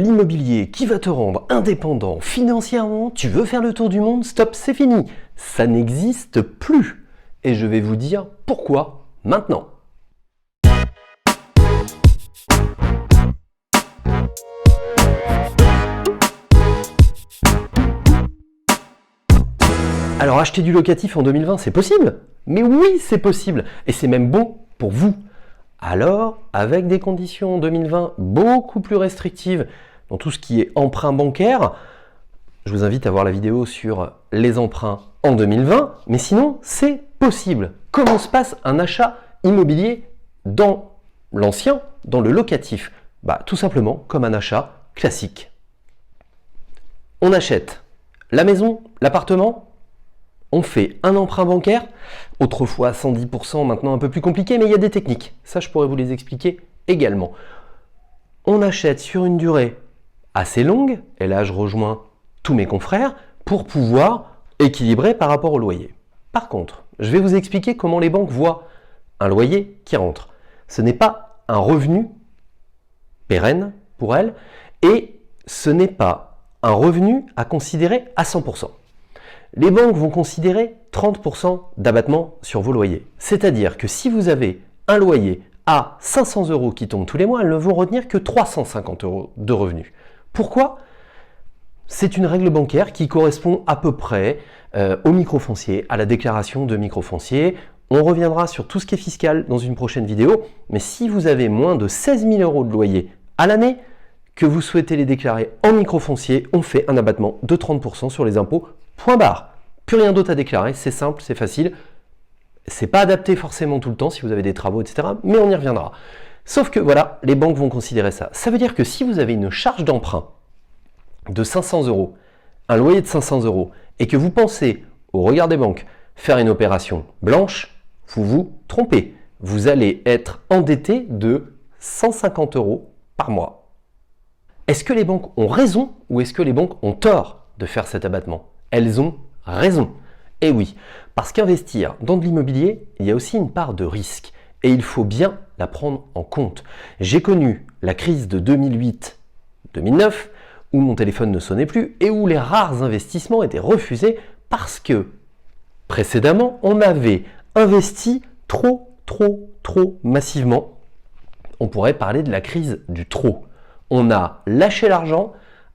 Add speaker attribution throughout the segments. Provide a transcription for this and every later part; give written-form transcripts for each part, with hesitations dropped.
Speaker 1: l'immobilier qui va te rendre indépendant financièrement, tu veux faire le tour du monde, stop, c'est fini. Ça n'existe plus. Et je vais vous dire pourquoi maintenant. Alors acheter du locatif en 2020, c'est possible? Mais oui, c'est possible. Et c'est même bon pour vous. Alors, avec des conditions en 2020 beaucoup plus restrictives dans tout ce qui est emprunt bancaire, je vous invite à voir la vidéo sur les emprunts en 2020. Mais sinon, c'est possible. Comment se passe un achat immobilier dans l'ancien, dans le locatif? Tout simplement comme un achat classique. On achète la maison, l'appartement. On fait un emprunt bancaire, autrefois 110%, maintenant un peu plus compliqué, mais il y a des techniques. Ça, je pourrais vous les expliquer également. On achète sur une durée assez longue, et là je rejoins tous mes confrères, pour pouvoir équilibrer par rapport au loyer. Par contre, je vais vous expliquer comment les banques voient un loyer qui rentre. Ce n'est pas un revenu pérenne pour elles, et ce n'est pas un revenu à considérer à 100%. Les banques vont considérer 30% d'abattement sur vos loyers. C'est-à-dire que si vous avez un loyer à 500 € qui tombe tous les mois, elles ne vont retenir que 350 € de revenus. Pourquoi? C'est une règle bancaire qui correspond à peu près au microfoncier, à la déclaration de microfoncier. On reviendra sur tout ce qui est fiscal dans une prochaine vidéo. Mais si vous avez moins de 16 000 € de loyer à l'année, que vous souhaitez les déclarer en microfoncier, on fait un abattement de 30% sur les impôts. Point barre. Plus rien d'autre à déclarer, c'est simple, c'est facile. C'est pas adapté forcément tout le temps si vous avez des travaux, etc. Mais on y reviendra. Sauf que voilà, les banques vont considérer ça. Ça veut dire que si vous avez une charge d'emprunt de 500 €, un loyer de 500 €, et que vous pensez, au regard des banques, faire une opération blanche, vous vous trompez. Vous allez être endetté de 150 € par mois. Est-ce que les banques ont raison ou est-ce que les banques ont tort de faire cet abattement? Elles ont raison. Et oui, parce qu'investir dans de l'immobilier, il y a aussi une part de risque. Et il faut bien la prendre en compte. J'ai connu la crise de 2008-2009, où mon téléphone ne sonnait plus et où les rares investissements étaient refusés parce que, précédemment, on avait investi trop massivement. On pourrait parler de la crise du trop. On a lâché l'argent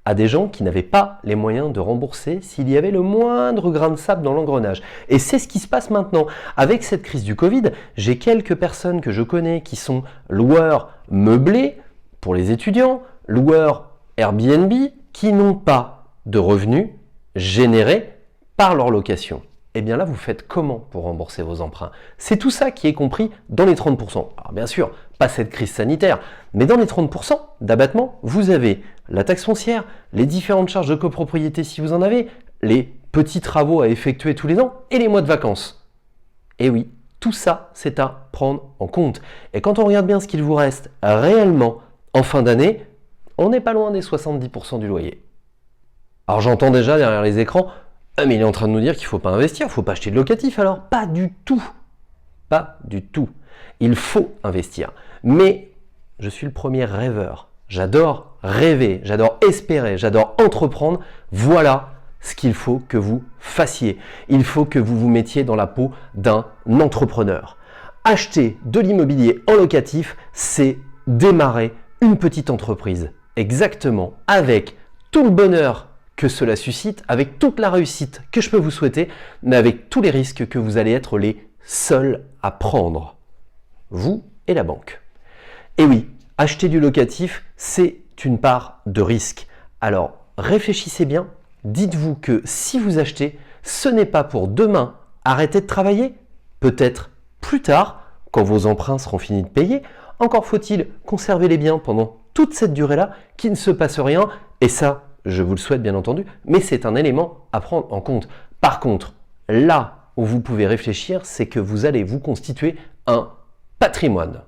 Speaker 1: à des gens qui n'avaient pas les moyens de rembourser s'il y avait le moindre grain de sable dans l'engrenage. Et c'est ce qui se passe maintenant. Avec cette crise du Covid, j'ai quelques personnes que je connais qui sont loueurs meublés pour les étudiants, loueurs Airbnb, qui n'ont pas de revenus générés par leur location. Et bien là, vous faites comment pour rembourser vos emprunts? C'est tout ça qui est compris dans les 30%. Alors bien sûr, pas cette crise sanitaire, mais dans les 30% d'abattement, vous avez la taxe foncière, les différentes charges de copropriété si vous en avez, les petits travaux à effectuer tous les ans et les mois de vacances. Et oui, tout ça, c'est à prendre en compte. Et quand on regarde bien ce qu'il vous reste réellement en fin d'année, on n'est pas loin des 70% du loyer. Alors j'entends déjà derrière les écrans, mais il est en train de nous dire qu'il ne faut pas investir, il ne faut pas acheter de locatif. Alors pas du tout. Pas du tout. Il faut investir. Mais je suis le premier rêveur. J'adore rêver, j'adore espérer, j'adore entreprendre. Voilà ce qu'il faut que vous fassiez. Il faut que vous vous mettiez dans la peau d'un entrepreneur. Acheter de l'immobilier en locatif, c'est démarrer une petite entreprise. Exactement. Avec tout le bonheur que cela suscite, avec toute la réussite que je peux vous souhaiter, mais avec tous les risques que vous allez être les seuls à prendre. Vous et la banque. Et oui, acheter du locatif, c'est une part de risque. Alors, réfléchissez bien. Dites-vous que si vous achetez, ce n'est pas pour demain arrêter de travailler. Peut-être plus tard, quand vos emprunts seront finis de payer. Encore faut-il conserver les biens pendant toute cette durée-là, qu'il ne se passe rien. Et ça, je vous le souhaite bien entendu, mais c'est un élément à prendre en compte. Par contre, là où vous pouvez réfléchir, c'est que vous allez vous constituer un patrimoine.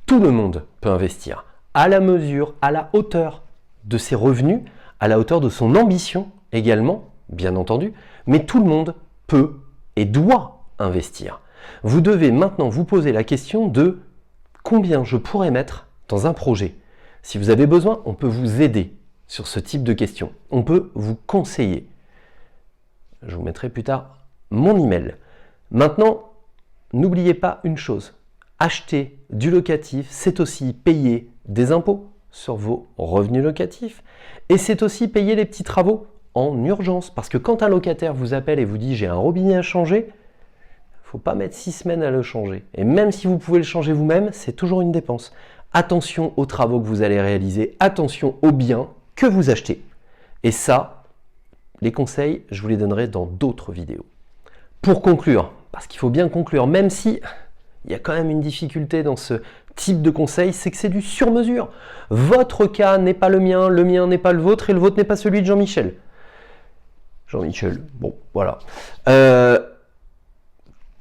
Speaker 1: Tout le monde peut investir à la mesure, à la hauteur de ses revenus, à la hauteur de son ambition également, bien entendu, mais tout le monde peut et doit investir. Vous devez maintenant vous poser la question de combien je pourrais mettre dans un projet. Si vous avez besoin, on peut vous aider sur ce type de questions. On peut vous conseiller. Je vous mettrai plus tard mon email. Maintenant, n'oubliez pas une chose. Acheter du locatif, c'est aussi payer des impôts sur vos revenus locatifs et c'est aussi payer les petits travaux en urgence. Parce que quand un locataire vous appelle et vous dit « j'ai un robinet à changer », il ne faut pas mettre 6 semaines à le changer. Et même si vous pouvez le changer vous-même, c'est toujours une dépense. Attention aux travaux que vous allez réaliser, attention aux biens que vous achetez. Et ça, les conseils, je vous les donnerai dans d'autres vidéos. Pour conclure, parce qu'il faut bien conclure, même si il y a quand même une difficulté dans ce type de conseil, c'est que c'est du sur-mesure. Votre cas n'est pas le mien n'est pas le vôtre et le vôtre n'est pas celui de Jean-Michel. Jean-Michel, bon, voilà.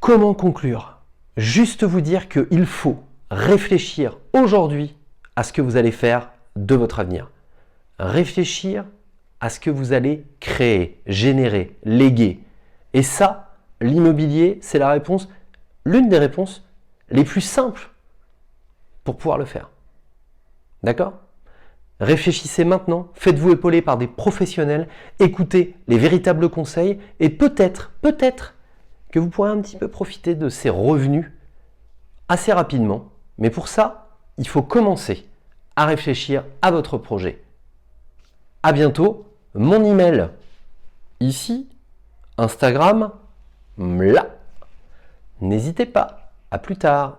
Speaker 1: Comment conclure? Juste vous dire qu'il faut réfléchir aujourd'hui à ce que vous allez faire de votre avenir. Réfléchir à ce que vous allez créer, générer, léguer. Et ça, l'immobilier, c'est la réponse, l'une des réponses les plus simples pour pouvoir le faire. D'accord? Réfléchissez maintenant, faites-vous épauler par des professionnels, écoutez les véritables conseils et peut-être que vous pourrez un petit peu profiter de ces revenus assez rapidement. Mais pour ça, il faut commencer à réfléchir à votre projet. À bientôt, mon email ici, Instagram, là. N'hésitez pas, à plus tard.